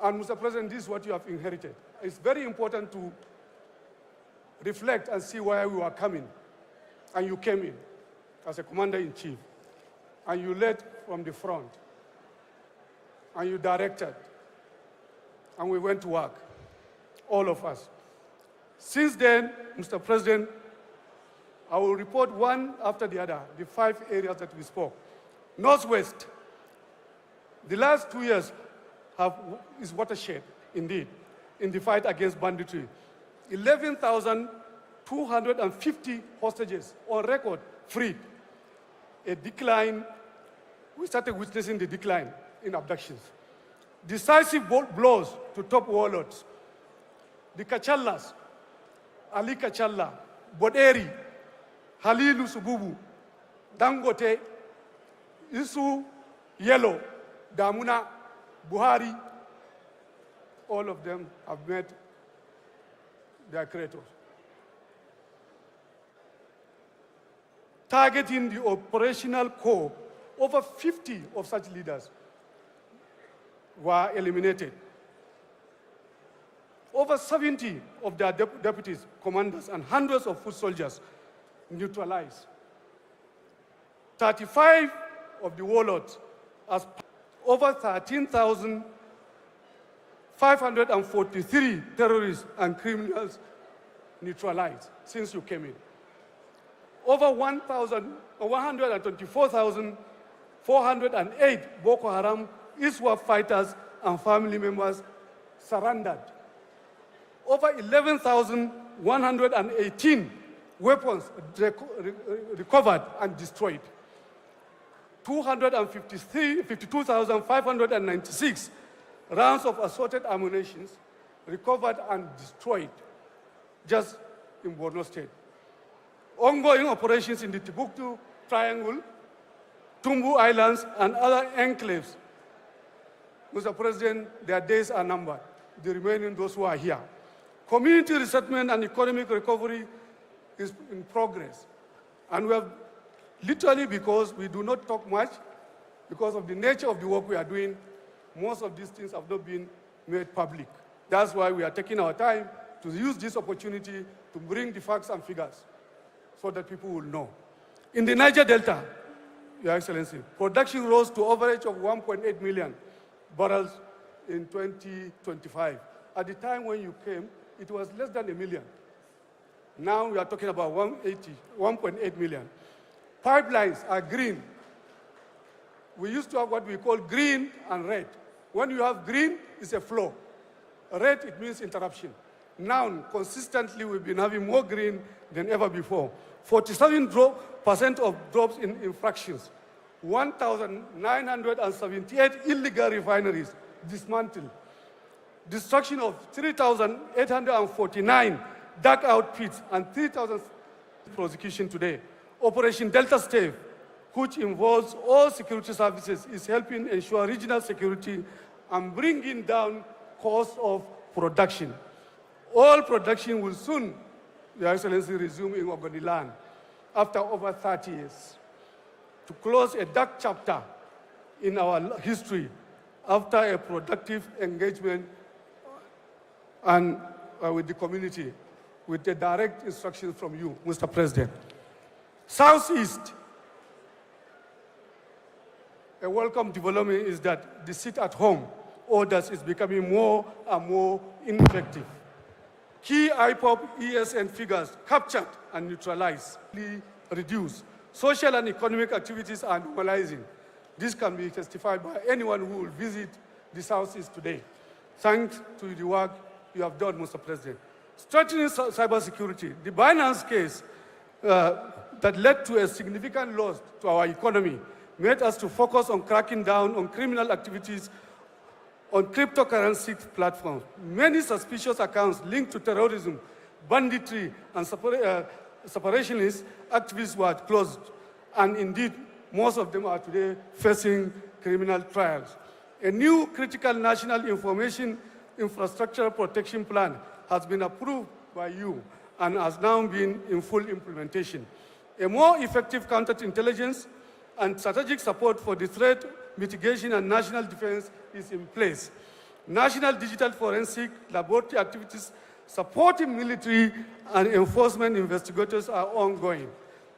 And Mr. President, this is what you have inherited. It's very important to reflect and see where we were coming. And you came in as a commander-in-chief. And you led from the front. And you directed. And we went to work, all of us. Since then, Mr. President, I will report one after the other, the 5 areas that we spoke. Northwest, the last 2 years is watershed, indeed, in the fight against banditry. 11,250 hostages on record freed. A decline, we started witnessing the decline in abductions. Decisive blows to top warlords. The Kachallas, Ali Kachalla, Boderi, Halilu Sububu, Dangote, Isu Yellow, Damuna, Buhari, all of them have met their creators. Targeting the operational core, over 50 of such leaders were eliminated. Over 70 of their deputies, commanders, and hundreds of foot soldiers neutralized. 35 of the warlords, as over 13,543 terrorists and criminals neutralized since you came in. Over 124,408 Boko Haram ISWAP fighters and family members surrendered. Over 11,118 weapons recovered and destroyed. 252,596 rounds of assorted ammunition recovered and destroyed just in Borno State. Ongoing operations in the Timbuktu Triangle, Tumbu Islands, and other enclaves. Mr. President, their days are numbered, the remaining those who are here. Community resettlement and economic recovery is in progress. And we have literally, because we do not talk much, because of the nature of the work we are doing, most of these things have not been made public. That's why we are taking our time to use this opportunity to bring the facts and figures so that people will know. In the Niger Delta, Your Excellency, production rose to average of 1.8 million barrels in 2025. At the time when you came, it was less than a million. Now we are talking about 1.8 million. Pipelines are green. We used to have what we call green and red. When you have green, it's a flow. Red, it means interruption. Now, consistently, we've been having more green than ever before. 47% of drops in infractions. 1,978 illegal refineries dismantled. Destruction of 3,849 dark outfits and 3,000 prosecution today. Operation Delta Stave, which involves all security services, is helping ensure regional security and bringing down cost of production. All production will soon, Your Excellency, resume in Ogoniland after over 30 years, to close a dark chapter in our history after a productive engagement and with the community, with the direct instructions from you, Mr. President. Southeast, a welcome development is that the sit-at-home orders is becoming more and more ineffective. Key IPOP ESN figures captured and neutralized, reduced. Social and economic activities are normalizing. This can be testified by anyone who will visit the Southeast today. Thanks to the work you have done, Mr. President. Strengthening cybersecurity, the Binance case that led to a significant loss to our economy made us to focus on cracking down on criminal activities on cryptocurrency platforms. Many suspicious accounts linked to terrorism, banditry, and separationist activists were closed. And indeed, most of them are today facing criminal trials. A new critical national information infrastructure protection plan has been approved by you and has now been in full implementation. A more effective counterintelligence and strategic support for the threat mitigation and national defense is in place. National digital forensic laboratory activities supporting military and enforcement investigators are ongoing.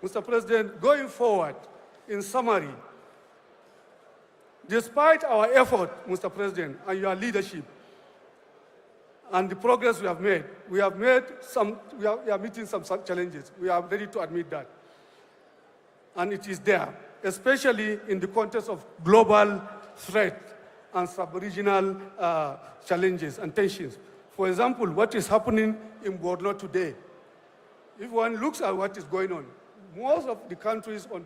Mr. President, going forward, in summary, despite our effort, Mr. President, and your leadership, and the progress we are meeting some challenges. We are ready to admit that. And it is there, especially in the context of global threat and sub-regional challenges and tensions. For example, what is happening in Borno today, if one looks at what is going on, most of the countries on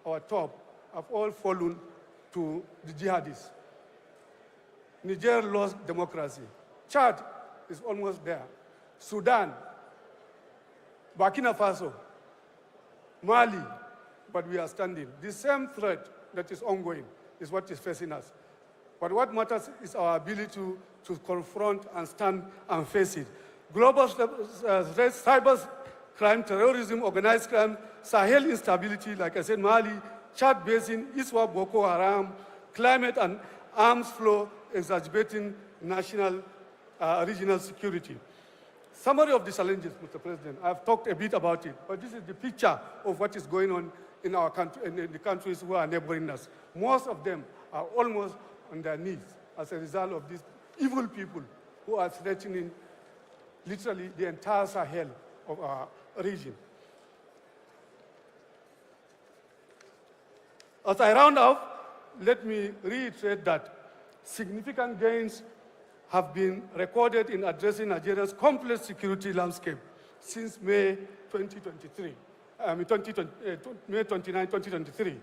our top have all fallen to the jihadists. Niger lost democracy. Chad is almost there. Sudan, Burkina Faso, Mali, but we are standing. The same threat that is ongoing is what is facing us. But what matters is our ability to confront and stand and face it. Global threats, cyber crime, terrorism, organized crime, Sahel instability, like I said, Mali, Chad Basin, Iswa, Boko Haram, climate and arms flow exacerbating national regional security. Summary of the challenges, Mr. President. I've talked a bit about it, but this is the picture of what is going on in our country, in the countries who are neighboring us. Most of them are almost on their knees as a result of these evil people who are threatening literally the entire Sahel of our region. As I round up, let me reiterate that significant gains have been recorded in addressing Nigeria's complex security landscape since May 2023. May 29, 2023.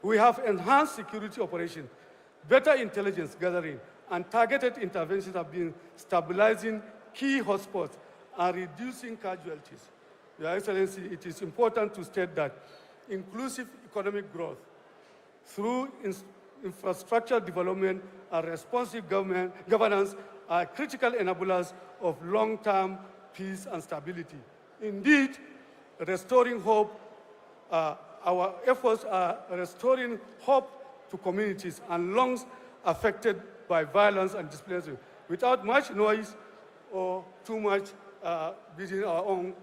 We have enhanced security operations, better intelligence gathering, and targeted interventions have been stabilizing key hotspots and reducing casualties. Your Excellency, it is important to state that inclusive economic growth through infrastructure development and responsive governance are critical enablers of long-term peace and stability. Indeed, restoring hope, our efforts are restoring hope to communities and lungs affected by violence and displacement without much noise or too much beating our own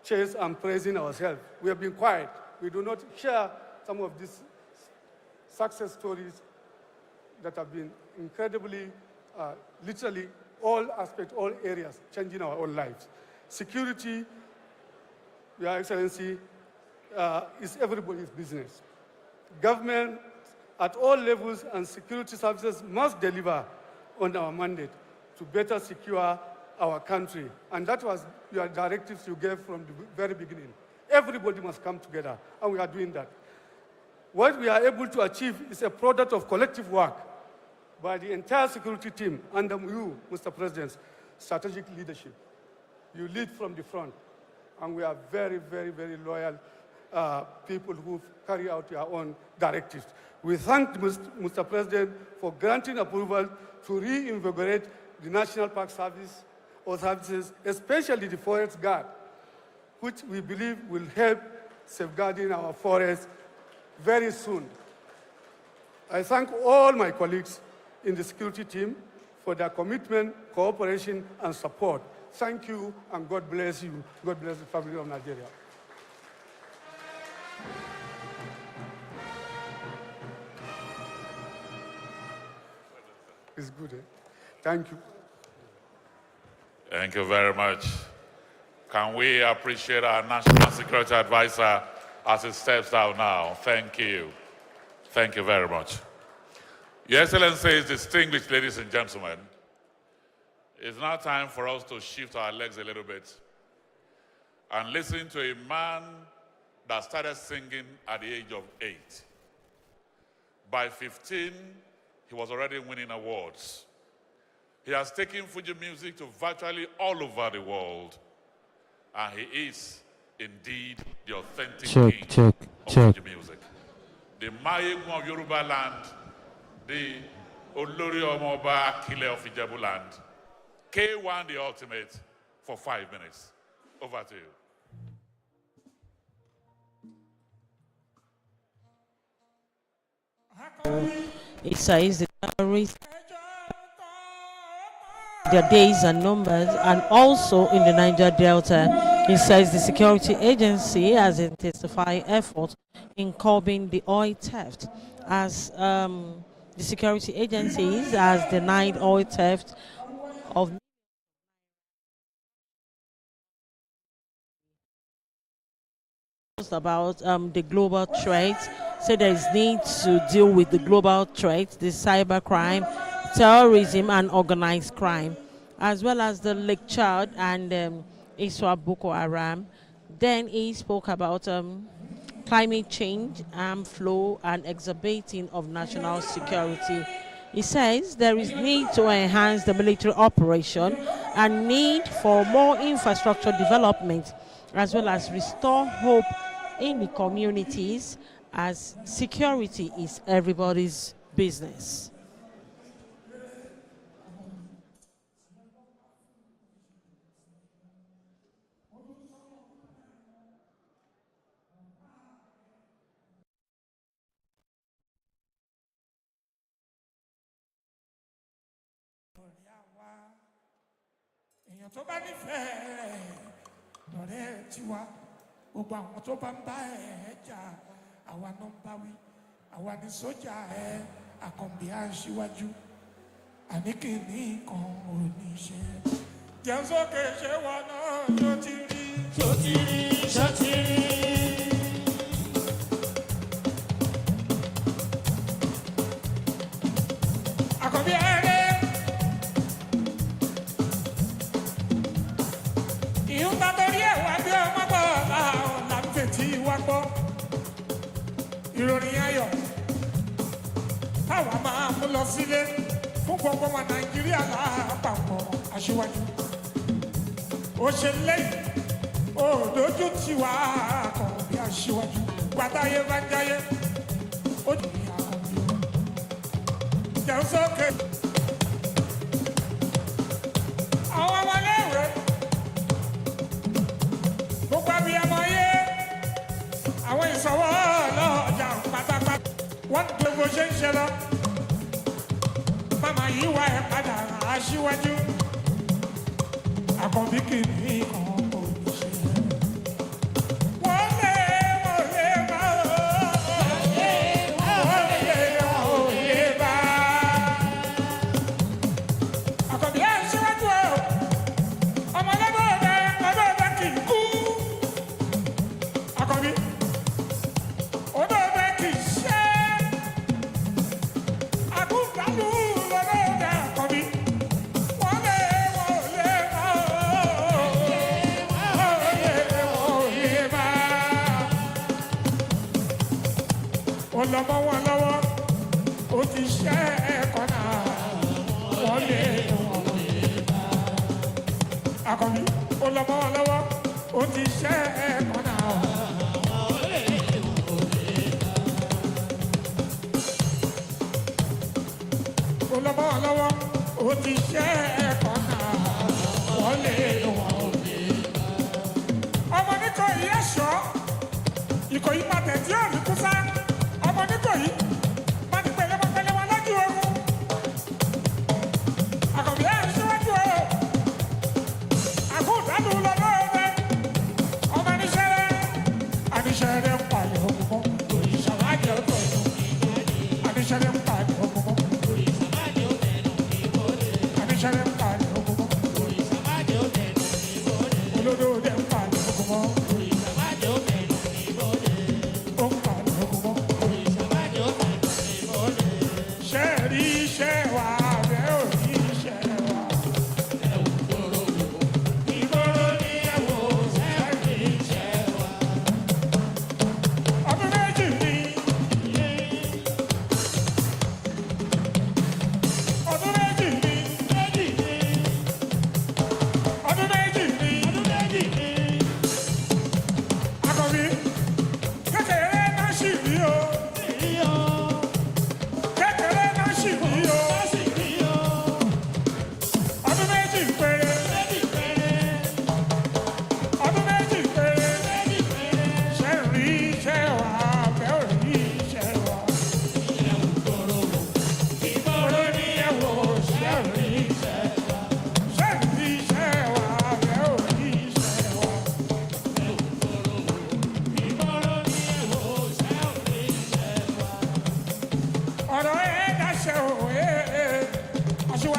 chest and praising ourselves. We have been quiet. We do not share some of these success stories that have been incredibly, literally all aspects, all areas, changing our own lives. Security, Your Excellency, is everybody's business. Government at all levels and security services must deliver on our mandate to better secure our country. And that was your directives you gave from the very beginning. Everybody must come together, and we are doing that. What we are able to achieve is a product of collective work by the entire security team under you, Mr. President's strategic leadership. You lead from the front, and we are very, very, very loyal people who carry out your own directives. We thank Mr. President for granting approval to reinvigorate the National Park Service or services, especially the Forest Guard, which we believe will help safeguarding our forests very soon. I thank all my colleagues in the security team for their commitment, cooperation, and support. Thank you, and God bless you. God bless the family of Nigeria. It's good, eh? Thank you. Thank you very much. Can we appreciate our National Security Advisor as he steps down now? Thank you. Thank you very much. Your Excellencies, distinguished ladies and gentlemen, it's now time for us to shift our legs a little bit and listen to a man that started singing at the age of 8. By 15, he was already winning awards. He has taken Fuji music to virtually all over the world, and he is indeed the authentic king of Fuji music. The Mayegun of Yoruba land, the Olori Omoba Akile of Ijebu land. K1 the ultimate for 5 minutes. Over to you. Isa is the terrorist. their days are numbered, and also in the Niger Delta. He says the security agency has intensified efforts in curbing the oil theft, as the security agencies has denied oil theft of about the global threats. Say there is need to deal with the global threats, the cybercrime, terrorism, and organized crime, as well as the Lake Chad and Iswa Boko Haram. Then he spoke about climate change, armed flow, and exacerbating of national security. He says there is need to enhance the military operation and need for more infrastructure development, as well as restore hope in the communities, as security is everybody's business. èèyàn tó bá nífẹ̀ẹ́ lọ́rẹ́ tiwa gbogbo àwọn tó bá ń bá ẹ̀ jà àwa náà ń bá wí àwa ní sójà ẹ̀ àkànbí aṣíwájú àní kìíní kan ò ní ṣe. jẹun sókè ṣé wọn náà ṣó ti rí. ṣó ti rí ṣó ti rí. àkànbí ẹ̀rẹ́. ìhùn torí ẹ̀ wá bí ọmọ gbọ́ làwọn làǹfẹ̀tì wá gbọ́ ìròyìn ayọ̀ táwa máa mú lọ sílé fún gbogbo ọmọ nàìjíríà lápapọ̀ aṣíwájú ó ṣe lẹ́yìn òdòjú tiwa kàn bí aṣíwájú gbàdáyé bá ń jáyé ó dì í àkànbí jẹun sókè àwọn ọmọléèwé. gbogbo abiyamọ yé àwọn ìsọwọ́ lọ́jà pátápátá wọ́n tó bó ṣe ń ṣe lọ mama yìí wá ẹ̀ padà aṣíwájú àkànbí kìíní kan kò ní ṣe. wọ́n lé bá wọ́n lé bá àkànbí aṣíwájú ọmọlẹ́bọ̀ ọ̀dọ́ kì í kú. àkànbí ọ̀dọ́ kì í ṣe àkúndàlù lọ́dọ̀ àkànbí wọ́n lé bá ọlọ́mọ wọn lọ́wọ́ ó ti ṣe ẹ̀kọ́ náà wọ́n lé bá àkànbí ọlọ́mọ wọn lọ́wọ́ ó ti ṣe ẹ̀kọ́ náà. ọlọ́mọ wọn lọ́wọ́ ó ti ṣe ẹ̀kọ́ náà wọ́n lé ọmọ níkọ̀ yìí ẹ̀ṣọ́ Ìkòyí pàtẹ tí ò ní kú sá ọmọ níkòyí má ti pẹlẹmọpẹlẹ wọn lójú ogun àkànbí ẹ̀ ń ṣíwájú o àkóòdánù lọ́dọ̀ ọ̀rẹ́ ọmọ àníṣẹ́rẹ́ ń pààyàn ogun mọ́ òrìṣàwádìí ọ̀tọ̀ àníṣẹ́rẹ́ ń pààyàn ogun mọ́ àníṣẹ́rẹ́ ń pààyàn ogun mọ́ olódó dẹ̀ ń pààyàn ogun mọ́.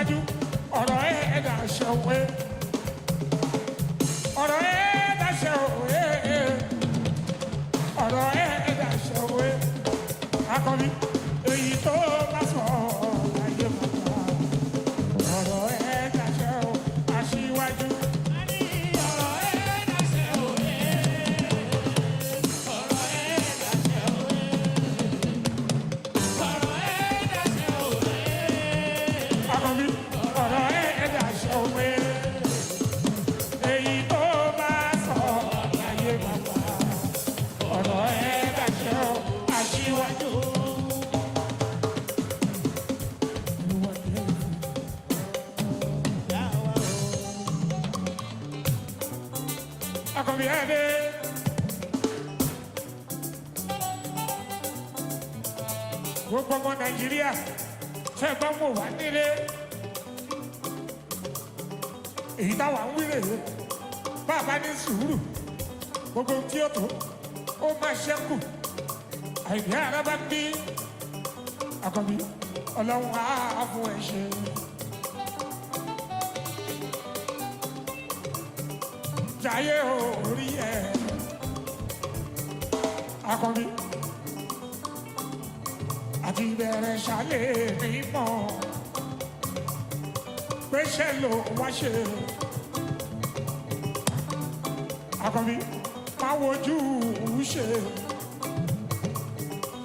aṣíwájú ọ̀rọ̀ ẹ̀ dàṣẹ òwe ọ̀rọ̀ ẹ̀ dàṣẹ òwe ọ̀rọ̀ ẹ̀ dàṣẹ òwe akọni èyí tó bá sọ láyé bàbá ọ̀rọ̀ ẹ̀ dàṣẹ ò aṣíwájú. Gbogbo ọmọ Nàìjíríà ṣe bá mọ̀ wá nílé èyí táwa ń wílé yìí bàbá ní sùúrù gbogbo tí ó tó ó máa ṣẹ́kù àìní ara bá ń bí àkọ́bí ọlọ́run á fún ẹ ṣe. Jayé orí ẹ àkọ́bí àti ìbẹ̀rẹ̀ ṣàlẹ̀ mímọ́ péṣẹ́ ló wá ṣe àkọ́bí má wojú ṣe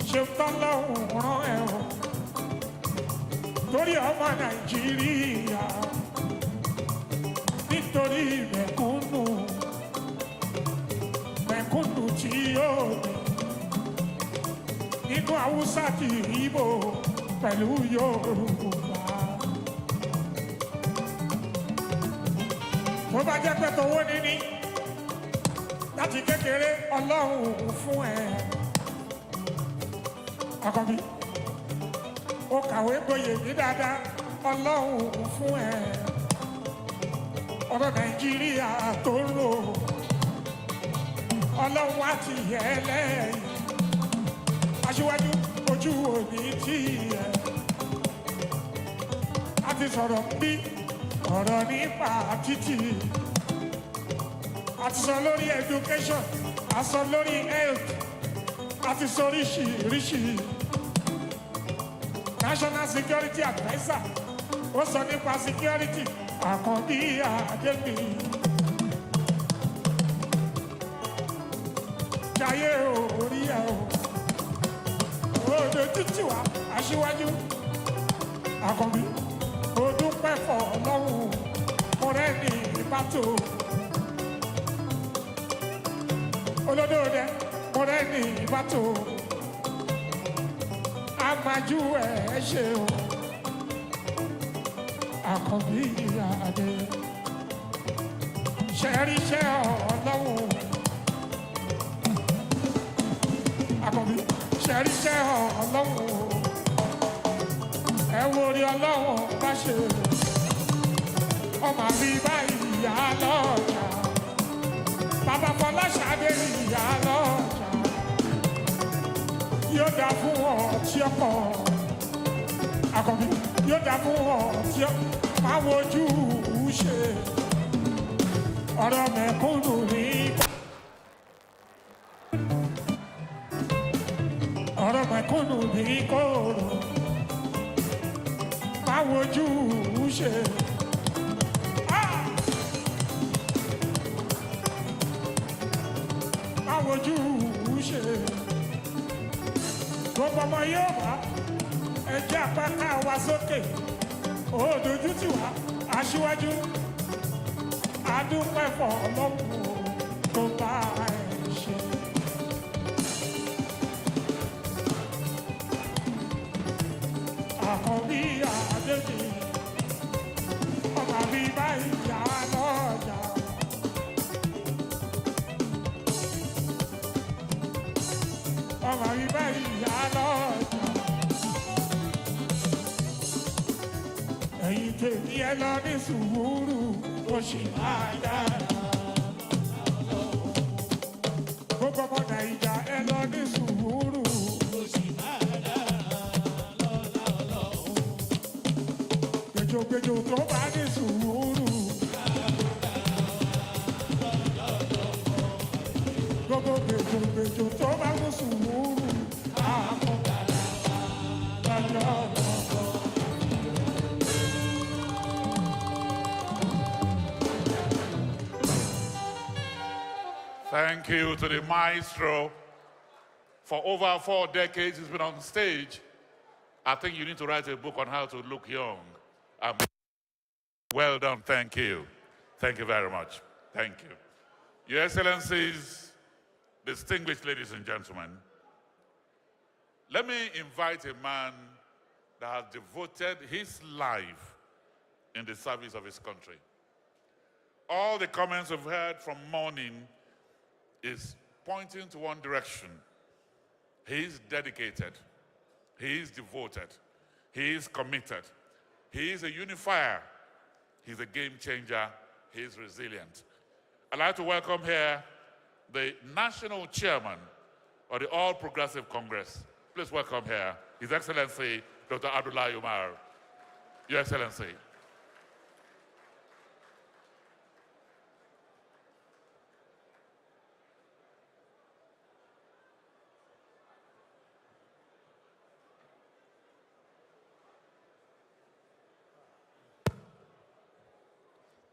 ṣe tọ́lọ́hún rán ẹ̀ o torí ọmọ Nàìjíríà nítorí mẹ̀kúnnù tí yóò ní nínú Haúsá àti Ìgbò pẹ̀lú Yorùbá. Tó bá jẹ́ pé tówó níní láti kékeré Ọlọ́run fún ẹ. Àkọ́bí ó kàwé gboyè ní dáadáa Ọlọ́run fún ẹ. Ọ̀rọ̀ Nàìjíríà tó ń lò Ọlọ́run á ti yẹ lẹ́yìn. Aṣíwájú ojú òní tí ẹ. A ti sọ̀rọ̀ bí ọ̀rọ̀ nípa títì. A ti sọ lórí education, a sọ lórí health, a ti sọ oríṣiríṣi. National Security Adviser ó sọ nípa security Àkànbí Adébí. Jayé orí ẹ o. Odò títí wa Aṣíwájú Àkànbí. Ó dúpẹ́ fọ́ Ọlọ́run ọ̀rẹ́ ní ìbátò. Olódòdè ọ̀rẹ́ ní ìbátò. Amájú ẹ̀ ṣe o. Àkànbí Adé. Ṣẹ́ríṣẹ́ Ọlọ́run. Àkànbí ṣẹ́ríṣẹ́ Ọlọ́run. Ẹ wo orí Ọlọ́run bá ṣe. Ọmọ àbí báyìí ìyá lọ́jà. Bàbá Fọláṣadé ìyá lọ́jà. Yóò dá fún ọ tí ó pọ̀. Àkànbí yóò dá fún ọ tí ó máa wojú ṣe. Ọ̀rọ̀ mẹ̀kúnnù ní. Ọ̀rọ̀ mẹ̀kúnnù ní kòrò. Máa wojú ṣe. Máa wojú ṣe. Gbogbo ọmọ yóò bá ẹjẹ́ àpáká wa sókè. Ó dojú tì wá Aṣíwájú. Adúpẹ́ fọ́ Ọlọ́run tó bá ẹ ṣe. Àkànbí Adébí. Ọmọ àbí báyìí yá lọ́jà. Ọmọ àbí báyìí yá lọ́jà. Ẹ̀yin tèmi ẹ lọ ní sùúrù ó sì máa dára. Gbogbo ọmọ Nàìjà ẹ lọ ní sùúrù ó sì máa dára lọ́la Ọlọ́run. Gbèjò gbèjògbèjò tó bá ní sùúrù. Gbogbo gbèjògbèjò tó bá ní sùúrù. Thank you to the maestro. For over 4 decades, he's been on stage. I think you need to write a book on how to look young. Well done, thank you. Thank you very much. Thank you. Your Excellencies, distinguished ladies and gentlemen, let me invite a man that has devoted his life in the service of his country. All the comments we've heard from morning is pointing to one direction. He is dedicated. He is devoted. He is committed. He is a unifier. He's a game changer. He is resilient. I'd like to welcome here the national chairman of the All Progressive Congress. Please welcome here His Excellency Dr. Abdullahi Umar. Your Excellency.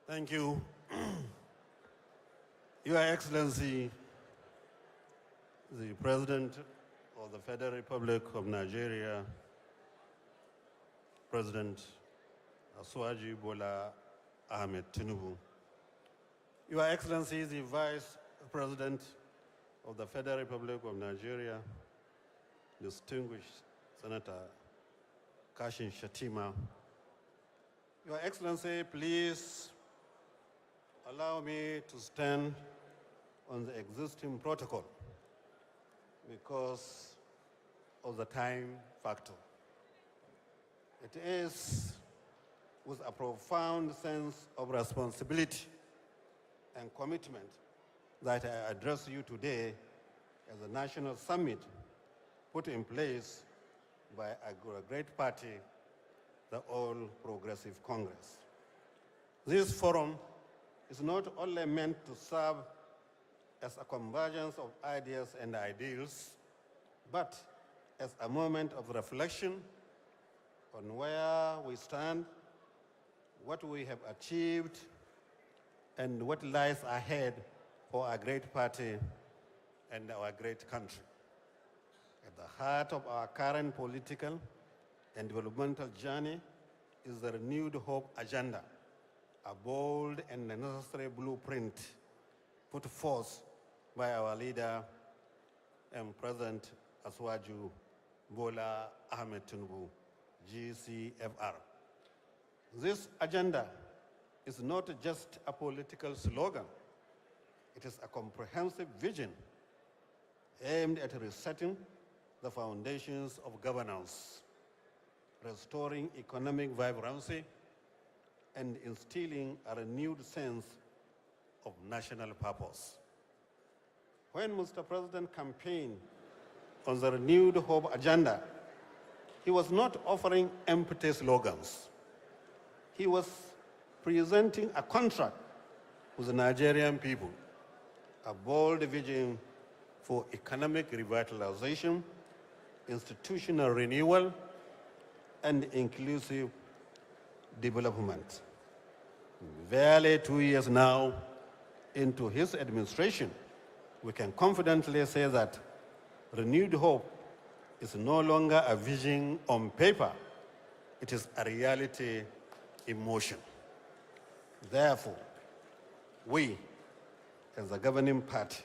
Thank you. Your Excellency, the President of the Federal Republic of Nigeria, President Asuwaji Bola Ahmed Tinubu. Your Excellency, the Vice President of the Federal Republic of Nigeria, distinguished Senator Kashim Shettima. Your Excellency, please allow me to stand on the existing protocol because of the time factor. It is with a profound sense of responsibility and commitment that I address you today as a national summit put in place by a great party, the All Progressive Congress. This forum is not only meant to serve as a convergence of ideas and ideals, but as a moment of reflection on where we stand, what we have achieved, and what lies ahead for our great party and our great country. At the heart of our current political and developmental journey is the renewed hope agenda, a bold and necessary blueprint put forth by our leader and President Asuwaju Bola Ahmed Tinubu, GCFR. This agenda is not just a political slogan. It is a comprehensive vision aimed at resetting the foundations of governance, restoring economic vibrancy, and instilling a renewed sense of national purpose. When Mr. President campaigned on the renewed hope agenda, he was not offering empty slogans. He was presenting a contract with the Nigerian people, a bold vision for economic revitalization, institutional renewal, and inclusive development. Barely 2 years now into his administration, we can confidently say that renewed hope is no longer a vision on paper. It is a reality in motion. Therefore, we, as the governing party,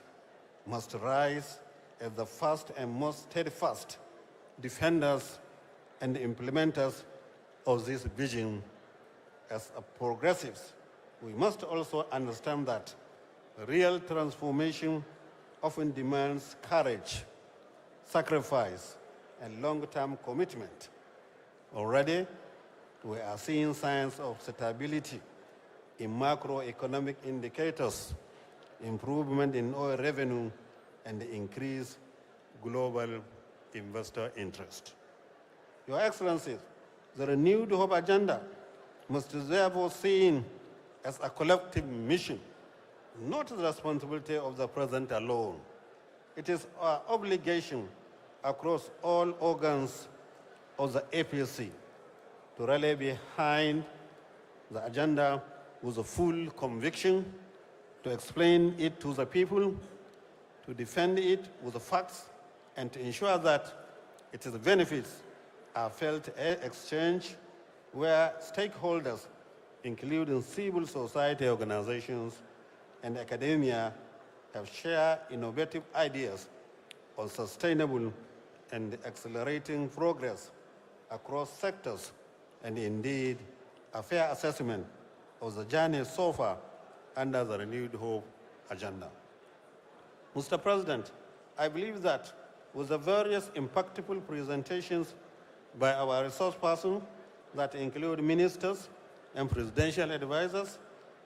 must rise as the first and most steadfast defenders and implementers of this vision. As progressives, we must also understand that real transformation often demands courage, sacrifice, and long-term commitment. Already, we are seeing signs of stability in macroeconomic indicators, improvement in oil revenue, and increased global investor interest. Your Excellencies, the renewed hope agenda must therefore be seen as a collective mission, not the responsibility of the President alone. It is our obligation across all organs of the APC to rally behind the agenda with a full conviction, to explain it to the people, to defend it with the facts, and to ensure that its benefits are felt at exchange where stakeholders, including civil society organizations and academia, have shared innovative ideas on sustainable and accelerating progress across sectors, and indeed a fair assessment of the journey so far under the Renewed Hope agenda. Mr. President, I believe that with the various impactful presentations by our resource persons that include ministers and presidential advisors,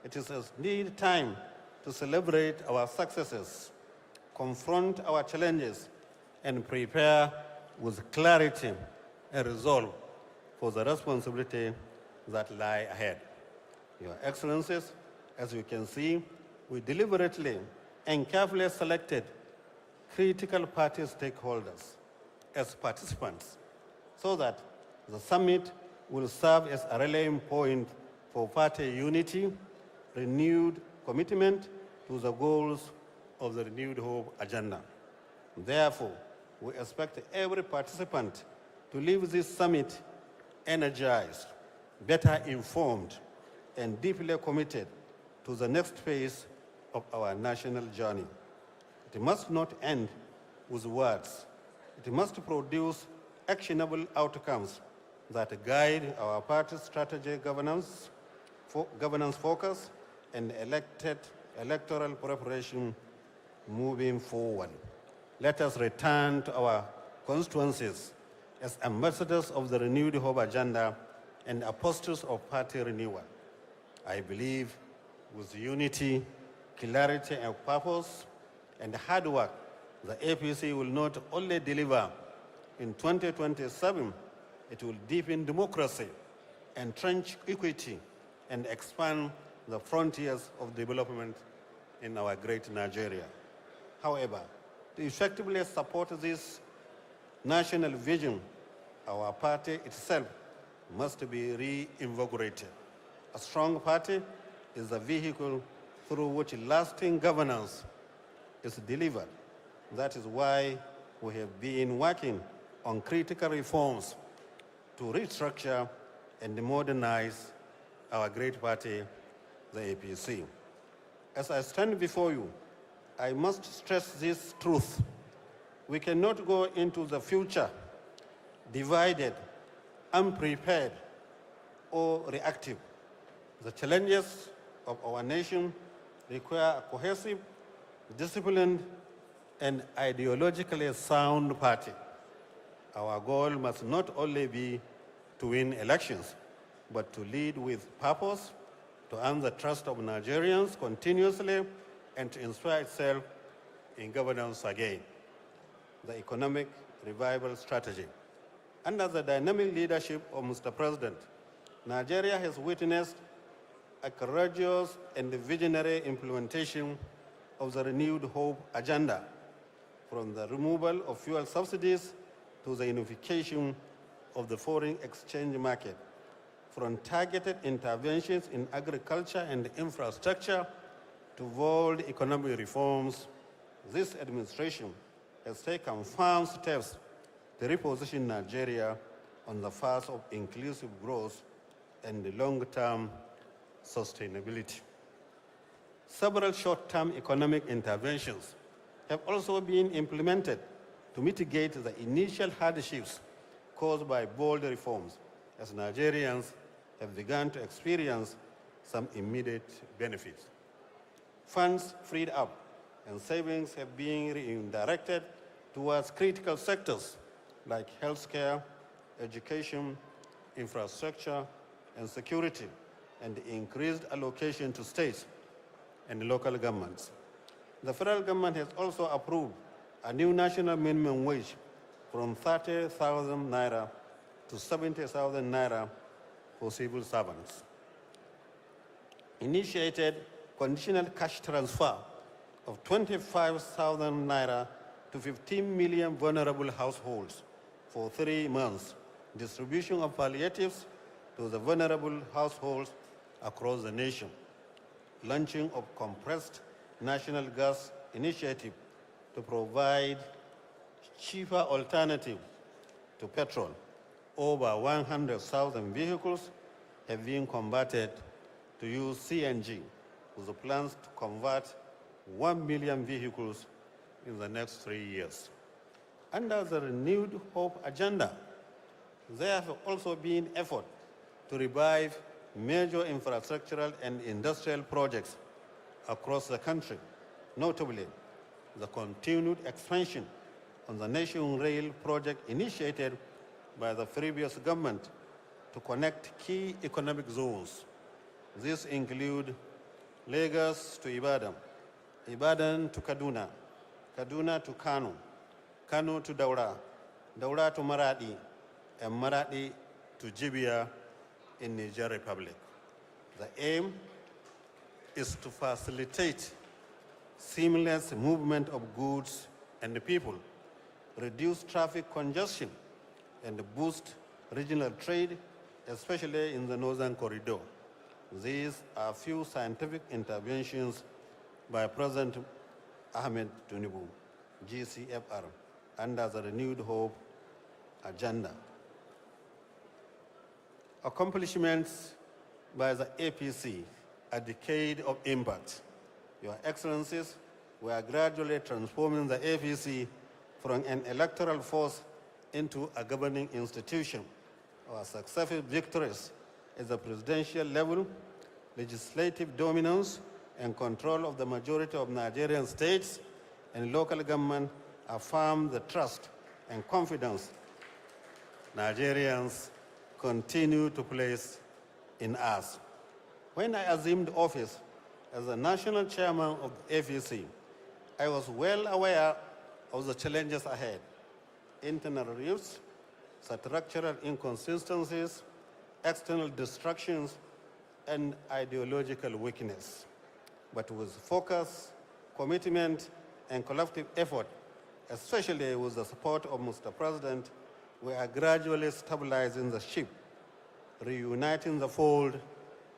it is indeed time to celebrate our successes, confront our challenges, and prepare with clarity and resolve for the responsibility that lie ahead. Your Excellencies, as you can see, we deliberately and carefully selected critical party stakeholders as participants so that the summit will serve as a rallying point for party unity, renewed commitment to the goals of the Renewed Hope agenda. Therefore, we expect every participant to leave this summit energized, better informed, and deeply committed to the next phase of our national journey. It must not end with words. It must produce actionable outcomes that guide our party's strategy, governance focus, and electoral preparation moving forward. Let us return to our constituencies as ambassadors of the Renewed Hope agenda and apostles of party renewal. I believe with unity, clarity of purpose, and hard work, the APC will not only deliver in 2027, it will deepen democracy, entrench equity, and expand the frontiers of development in our great Nigeria. However, to effectively support this national vision, our party itself must be reinvigorated. A strong party is the vehicle through which lasting governance is delivered. That is why we have been working on critical reforms to restructure and modernize our great party, the APC. As I stand before you, I must stress this truth. We cannot go into the future divided, unprepared, or reactive. The challenges of our nation require a cohesive, disciplined, and ideologically sound party. Our goal must not only be to win elections, but to lead with purpose, to earn the trust of Nigerians continuously, and to inspire itself in governance again. The economic revival strategy. Under the dynamic leadership of Mr. President, Nigeria has witnessed a courageous and visionary implementation of the Renewed Hope agenda, from the removal of fuel subsidies to the unification of the foreign exchange market, from targeted interventions in agriculture and infrastructure to bold economic reforms. This administration has taken firm steps to reposition Nigeria on the path of inclusive growth and long-term sustainability. Several short-term economic interventions have also been implemented to mitigate the initial hardships caused by bold reforms, as Nigerians have begun to experience some immediate benefits. Funds freed up and savings have been redirected towards critical sectors like healthcare, education, infrastructure, and security, and increased allocation to states and local governments. The federal government has also approved a new national minimum wage from 30,000 naira to 70,000 naira for civil servants. initiated conditional cash transfer of 25,000 naira to 15 million vulnerable households for 3 months, distribution of palliatives to the vulnerable households across the nation, launching of compressed national gas initiative to provide cheaper alternative to petrol. Over 100,000 vehicles have been converted to use CNG, with the plans to convert 1 million vehicles in the next 3 years. Under the renewed hope agenda, there have also been efforts to revive major infrastructural and industrial projects across the country, notably the continued expansion on the Nation Rail project initiated by the previous government to connect key economic zones. These include Lagos to Ibadan, Ibadan to Kaduna, Kaduna to Kano, Kano to Daura, Daura to Maradi, and Maradi to Jibia in Niger Republic. The aim is to facilitate seamless movement of goods and people, reduce traffic congestion, and boost regional trade, especially in the Northern Corridor. These are few scientific interventions by President Ahmed Tinubu, GCFR, under the Renewed Hope agenda. Accomplishments by the APC, a decade of impact. Your Excellencies, we are gradually transforming the APC from an electoral force into a governing institution. Our successive victories at the presidential level, legislative dominance, and control of the majority of Nigerian states and local government affirm the trust and confidence Nigerians continue to place in us. When I assumed office as the national chairman of the APC, I was well aware of the challenges ahead: internal rifts, structural inconsistencies, external distractions, and ideological weakness. But with focus, commitment, and collective effort, especially with the support of Mr. President, we are gradually stabilizing the ship, reuniting the fold,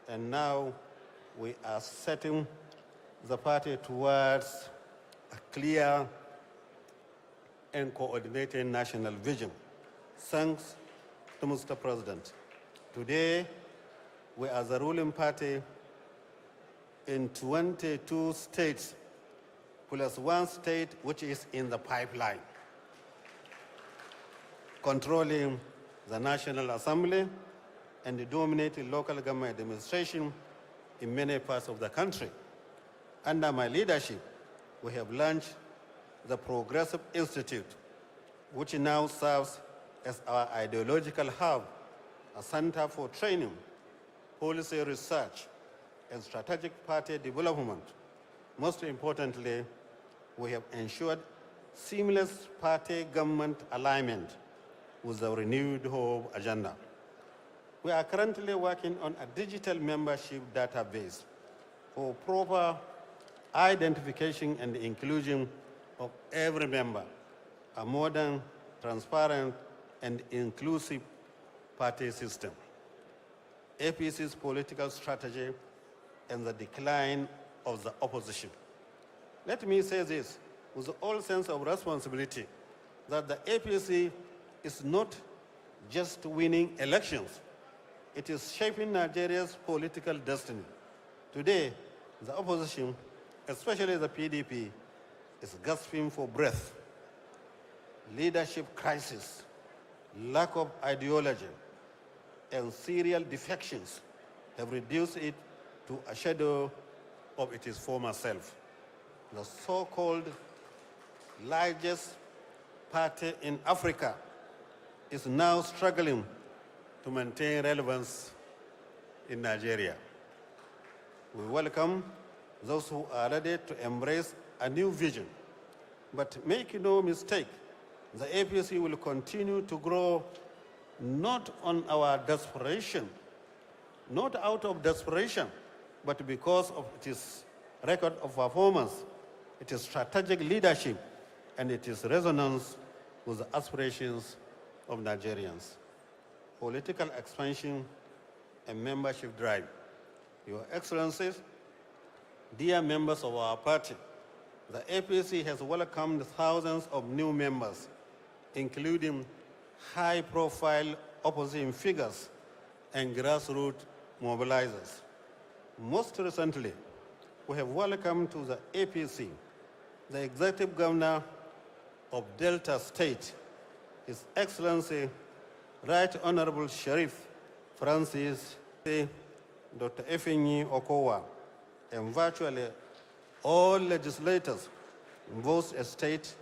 and now we are setting the party towards a clear and coordinated national vision. Thanks to Mr. President. Today, we are the ruling party in 22 states, plus 1 state which is in the pipeline, controlling the National Assembly and dominating local government administration in many parts of the country. Under my leadership, we have launched the Progressive Institute, which now serves as our ideological hub, a center for training, policy research, and strategic party development. Most importantly, we have ensured seamless party government alignment with the Renewed Hope agenda. We are currently working on a digital membership database for proper identification and inclusion of every member, a modern, transparent, and inclusive party system. APC's political strategy and the decline of the opposition. Let me say this with all sense of responsibility, that the APC is not just winning elections, it is shaping Nigeria's political destiny. Today, the opposition, especially the PDP, is gasping for breath. Leadership crisis, lack of ideology, and serial defections have reduced it to a shadow of its former self. The so-called largest party in Africa is now struggling to maintain relevance in Nigeria. We welcome those who are ready to embrace a new vision. But make no mistake, the APC will continue to grow not on our desperation, not out of desperation, but because of its record of performance, its strategic leadership, and its resonance with the aspirations of Nigerians. Political expansion and membership drive. Your Excellencies, dear members of our party, the APC has welcomed thousands of new members, including high-profile opposition figures and grassroots mobilizers. Most recently, we have welcomed to the APC the Executive Governor of Delta State, His Excellency Right Honorable Sheriff Francis Dr. Efenyi Okowa, and virtually all legislators in both state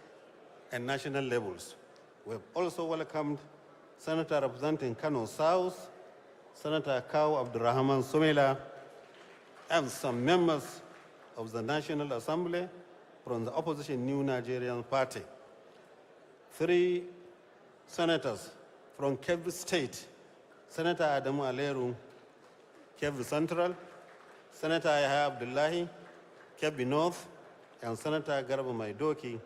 and national levels. We have also welcomed Senator representing Kano South, Senator Kaw Abdurrahman Somela, and some members of the National Assembly from the opposition New Nigerian Party. 3 senators from Kebbi State, Senator Adamu Aleru, Kebbi Central, Senator Yahya Abdullahi, Kebbi North, and Senator Garba Maidoki,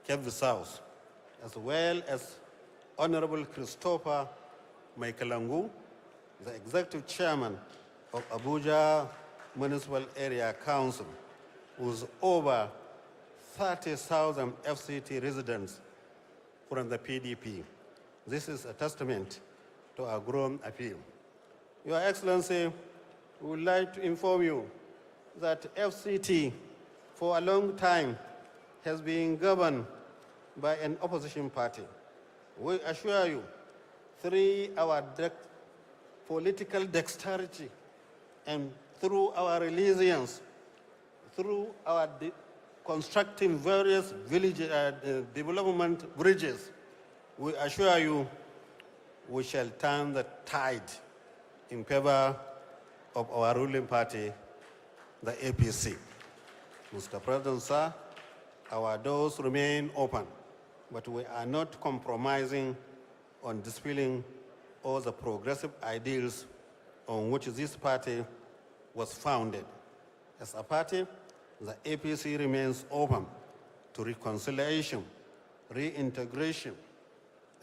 Kebbi South, as well as Honorable Christopher Maikalangu, the Executive Chairman of Abuja Municipal Area Council, with over 30,000 FCT residents from the PDP. This is a testament to our growing appeal. Your Excellency, we would like to inform you that FCT for a long time has been governed by an opposition party. We assure you, through our political dexterity and through our resilience, through our constructing various village development bridges, we assure you we shall turn the tide in favor of our ruling party, the APC. Mr. President, sir, our doors remain open, but we are not compromising on dispelling all the progressive ideals on which this party was founded. As a party, the APC remains open to reconciliation, reintegration,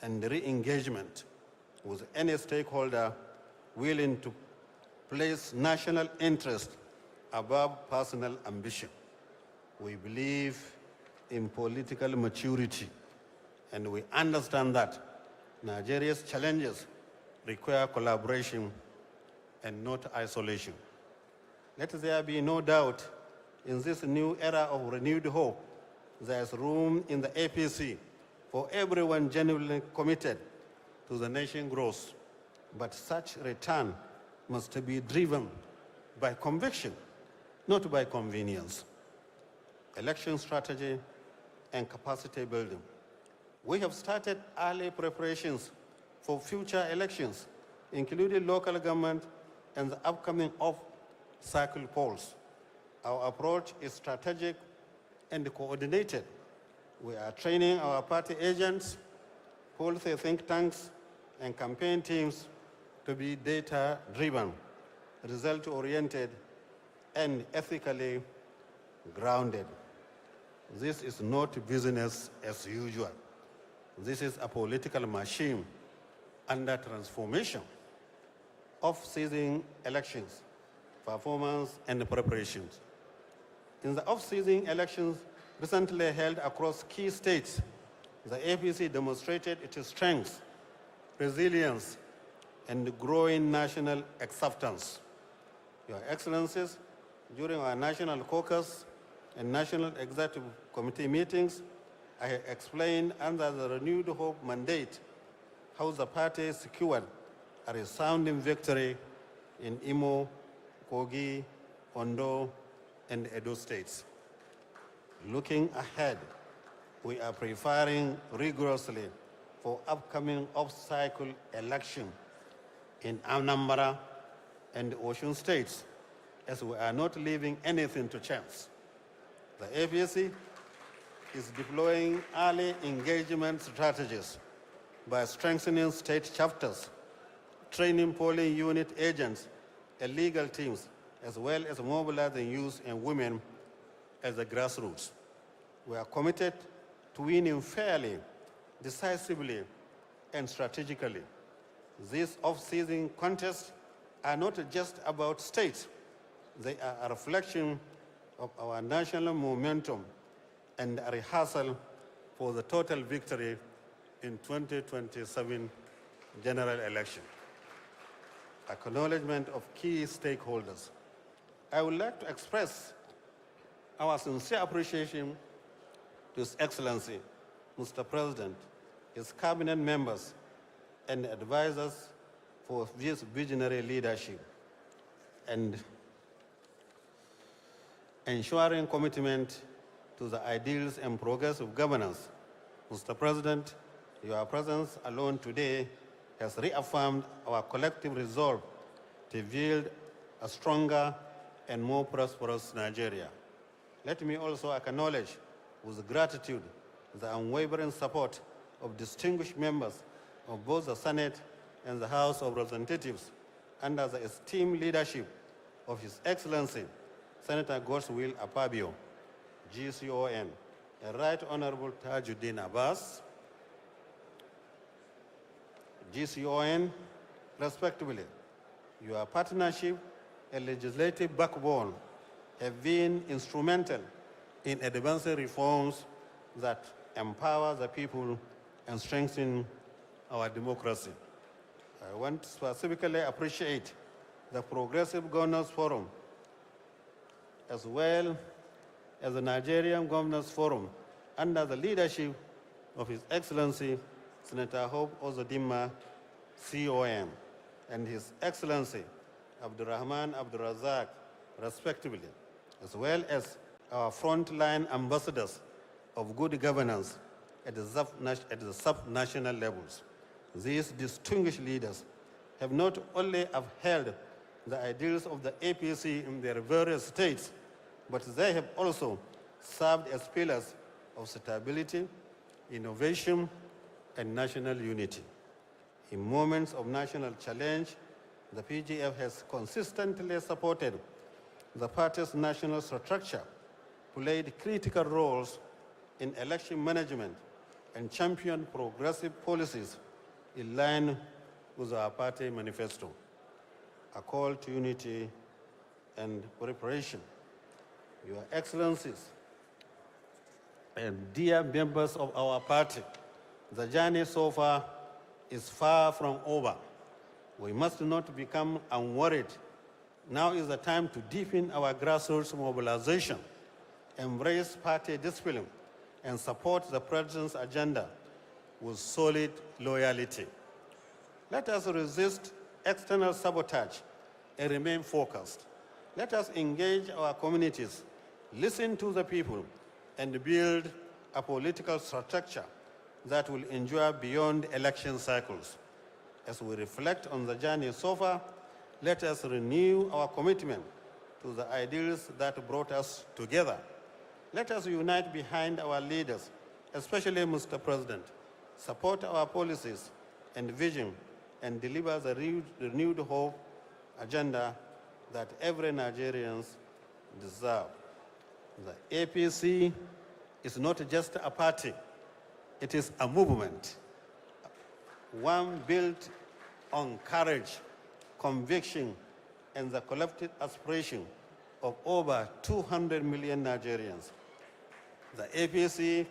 and re-engagement with any stakeholder willing to place national interest above personal ambition. We believe in political maturity, and we understand that Nigeria's challenges require collaboration and not isolation. Let there be no doubt, in this new era of renewed hope, there is room in the APC for everyone genuinely committed to the nation's growth. But such return must be driven by conviction, not by convenience. Election strategy and capacity building. We have started early preparations for future elections, including local government and the upcoming off-cycle polls. Our approach is strategic and coordinated. We are training our party agents, policy think tanks, and campaign teams to be data-driven, result-oriented, and ethically grounded. This is not business as usual. This is a political machine under transformation. Off-season elections, performance, and preparations. In the off-season elections recently held across key states, the APC demonstrated its strength, resilience, and growing national acceptance. Your Excellencies, during our national caucus and national executive committee meetings, I have explained under the renewed hope mandate how the party secured a resounding victory in Imo, Kogi, Ondo, and Edo states. Looking ahead, we are preparing rigorously for upcoming off-cycle election in Anambra and Osun states, as we are not leaving anything to chance. The APC is deploying early engagement strategies by strengthening state chapters, training polling unit agents and legal teams, as well as mobilizing youth and women as the grassroots. We are committed to winning fairly, decisively, and strategically. These off-season contests are not just about states. They are a reflection of our national momentum and a rehearsal for the total victory in 2027 general election. Acknowledgement of key stakeholders. I would like to express our sincere appreciation to His Excellency, Mr. President, his cabinet members, and advisors for this visionary leadership and ensuring commitment to the ideals and progressive governance. Mr. President, your presence alone today has reaffirmed our collective resolve to build a stronger and more prosperous Nigeria. Let me also acknowledge with gratitude the unwavering support of distinguished members of both the Senate and the House of Representatives under the esteemed leadership of His Excellency, Senator Godswill Akpabio, GCON, and Right Honorable Tajuddin Abbas, GCON, respectively. Your partnership and legislative backbone have been instrumental in advancing reforms that empower the people and strengthen our democracy. I want to specifically appreciate the Progressive Governors Forum as well as the Nigerian Governors Forum under the leadership of His Excellency Senator Hope Uzodinma, COM, and His Excellency Abdurrahman Abdurrazak, respectively, as well as our frontline ambassadors of good governance at the sub-national levels. These distinguished leaders have not only upheld the ideals of the APC in their various states, but they have also served as pillars of stability, innovation, and national unity. In moments of national challenge, the PGF has consistently supported the party's national structure, played critical roles in election management, and championed progressive policies in line with our party manifesto, a call to unity and preparation. Your Excellencies and dear members of our party, the journey so far is far from over. We must not become unworried. Now is the time to deepen our grassroots mobilization, embrace party discipline, and support the President's agenda with solid loyalty. Let us resist external sabotage and remain focused. Let us engage our communities, listen to the people, and build a political structure that will endure beyond election cycles. As we reflect on the journey so far, let us renew our commitment to the ideals that brought us together. Let us unite behind our leaders, especially Mr. President, support our policies and vision, and deliver the renewed hope agenda that every Nigerian deserves. The APC is not just a party, it is a movement, one built on courage, conviction, and the collective aspiration of over 200 million Nigerians. The APC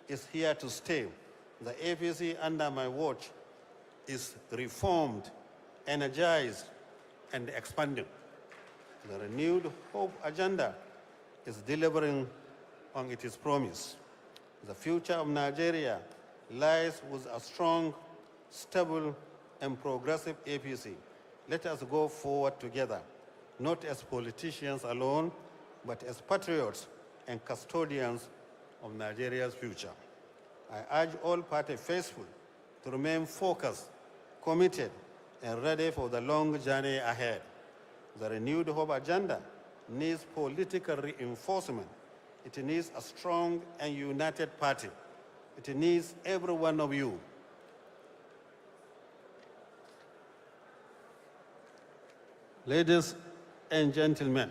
is here to stay. The APC under my watch is reformed, energized, and expanding. The renewed hope agenda is delivering on its promise. The future of Nigeria lies with a strong, stable, and progressive APC. Let us go forward together, not as politicians alone, but as patriots and custodians of Nigeria's future. I urge all party faithful to remain focused, committed, and ready for the long journey ahead. The renewed hope agenda needs political reinforcement. It needs a strong and united party. It needs every one of you. Ladies and gentlemen,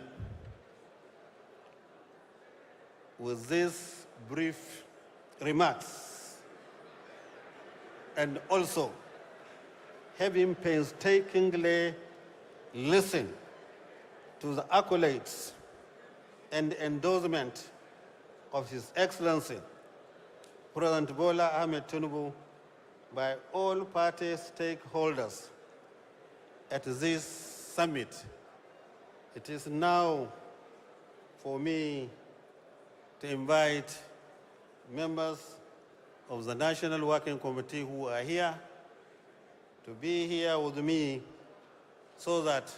with these brief remarks, and also having painstakingly listened to the accolades and endorsement of His Excellency, President Bola Ahmed Tinubu, by all party stakeholders at this summit, it is now for me to invite members of the National Working Committee who are here to be here with me so that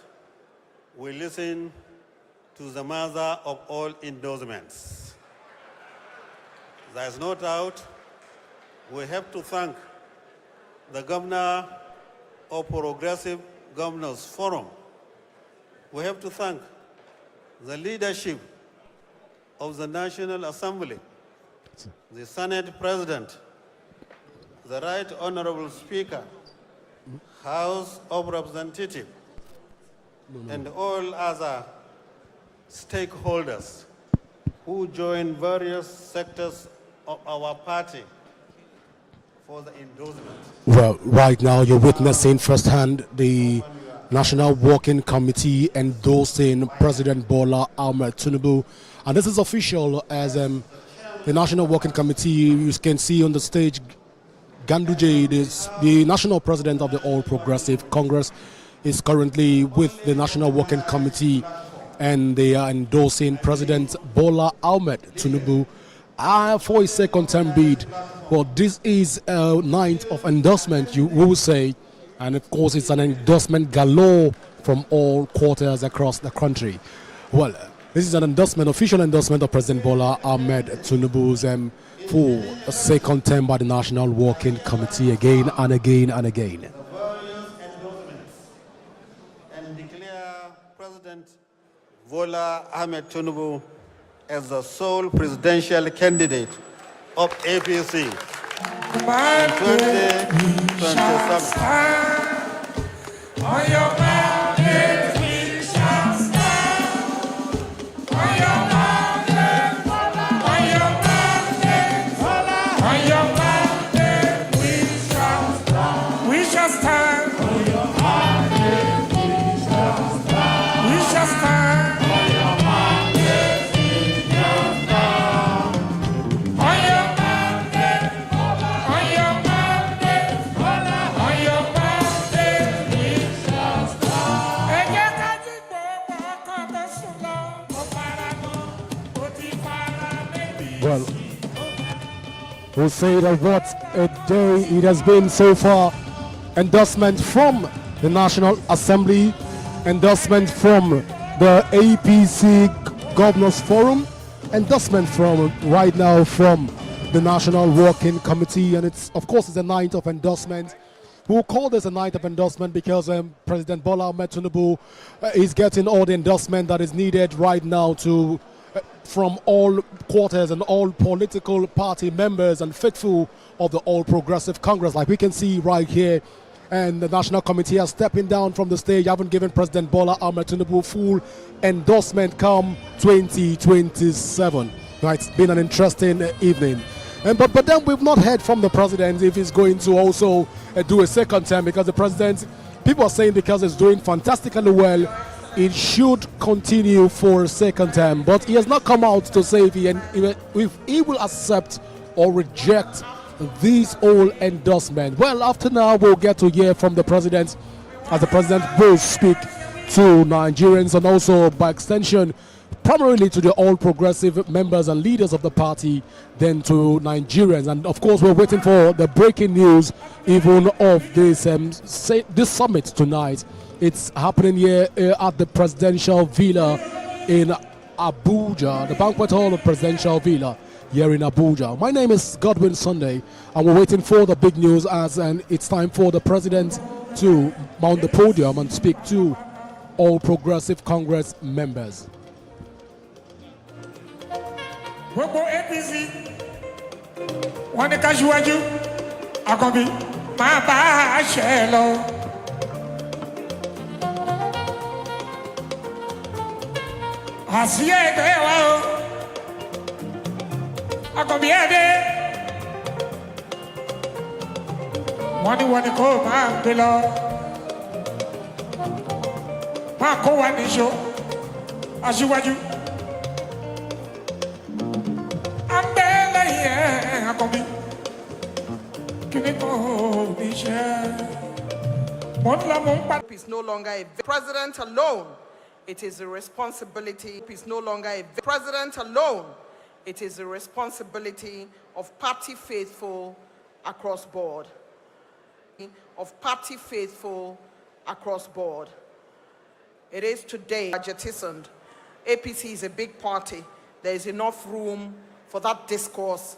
we listen to the mother of all endorsements. There is no doubt we have to thank the Governor of Progressive Governors Forum. We have to thank the leadership of the National Assembly, the Senate President, the Right Honorable Speaker, House of Representatives, and all other stakeholders who join various sectors of our party for the endorsement. Well, right now you're witnessing firsthand the National Working Committee endorsing President Bola Ahmed Tinubu. And this is official as the National Working Committee, you can see on the stage, Ganduje, the National President of the All Progressive Congress, is currently with the National Working Committee, and they are endorsing President Bola Ahmed Tinubu for a second term bid. Well, this is a night of endorsement, you will say, and of course it's an endorsement galore from all quarters across the country. Well, this is an endorsement, official endorsement of President Bola Ahmed Tinubu's for a second term by the National Working Committee again and again and again. The various endorsements and declare President Bola Ahmed Tinubu as the sole presidential candidate of APC in 2027. Well, we'll say that what a day it has been so far. Endorsement from the National Assembly, endorsement from the APC Governors Forum, endorsement from right now from the National Working Committee, and it's of course it's a night of endorsement. We'll call this a night of endorsement because President Bola Ahmed Tinubu is getting all the endorsement that is needed right now to from all quarters and all political party members and faithful of the All Progressive Congress, like we can see right here. And the National Committee are stepping down from the stage, haven't given President Bola Ahmed Tinubu full endorsement come 2027. Now, it's been an interesting evening. But then we've not heard from the president if he's going to also do a second term, because the president, people are saying because he's doing fantastically well, it should continue for a second term. But he has not come out to say if he will accept or reject this all endorsement. Well, after now, we'll get to hear from the president, as the president will speak to Nigerians and also by extension primarily to the All Progressive members and leaders of the party, then to Nigerians. And of course, we're waiting for the breaking news even of this this summit tonight. It's happening here at the Presidential Villa in Abuja, the banquet hall of Presidential Villa here in Abuja. My name is Godwin Sunday, and we're waiting for the big news and it's time for the president to mount the podium and speak to All Progressive Congress members. Gbogbo APC wọ́n ní ká ṣíwájú Àkànbí máa bá a ṣe lọ. Así es que va. A conviene. Wani ko ma bilo. Ma ko wani show. Aṣíwájú. Ambele ye akobi. Kini ko ni ṣe. Is no longer a president alone. It is a responsibility. Is no longer a president alone. It is a responsibility of party faithful across board. Of party faithful across board. It is today jettisoned. APC is a big party. There is enough room for that discourse